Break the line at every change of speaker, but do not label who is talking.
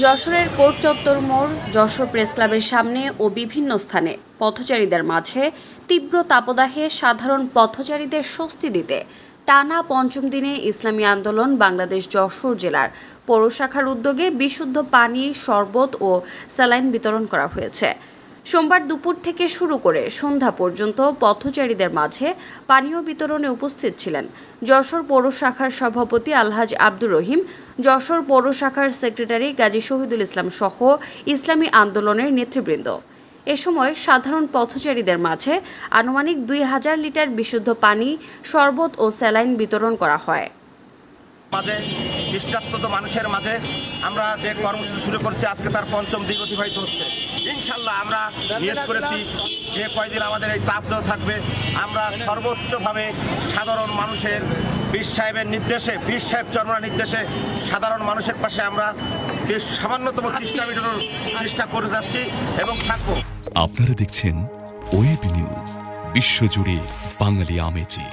যশোরের কোর্ট চত্বর মোড়, যশোর প্রেস ক্লাবের সামনে ও বিভিন্ন স্থানে পথচারীদের মাঝে তীব্র তাপদাহে সাধারণ পথচারীদের স্বস্তি দিতে টানা পঞ্চম দিনে ইসলামী আন্দোলন বাংলাদেশ যশোর জেলার পৌর শাখার উদ্যোগে বিশুদ্ধ পানি, শরবত ও স্যালাইন বিতরণ করা হয়েছে। সোমবার দুপুর থেকে শুরু করে সন্ধ্যা পর্যন্ত পথচারীদের মাঝে পানীয় বিতরণে উপস্থিত ছিলেন যশোর পৌর শাখার সভাপতি আলহাজ আব্দুর রহিম, যশোর পৌর শাখার সেক্রেটারি গাজী শহীদুল ইসলাম সহ ইসলামী আন্দোলনের নেতৃবৃন্দ। এ সময় সাধারণ পথচারীদের মাঝে আনুমানিক ২,০০০ লিটার বিশুদ্ধ পানি, শরবত ও স্যালাইন বিতরণ করা হয়।
মানুষের মাঝে আমরা যে কর্মসূচি শুরু করছি, আজকে তার পঞ্চম দিন অতিবাহিত হচ্ছে। ইনশাল্লাহ আমরা নিয়ত করেছি যে কয়দিন আমাদের এই তাপদাহ থাকবে, আমরা সর্বোচ্চভাবে সাধারণ মানুষের পীর সাহেবের নির্দেশে, পীর সাহেব চরমনার নির্দেশে সাধারণ মানুষের পাশে আমরা সামান্যতম চেষ্টা করে যাচ্ছি এবং থাকবো।
আপনারা দেখছেন ওয়েব নিউজ, বিশ্বজুড়ে বাঙালি আমেজি।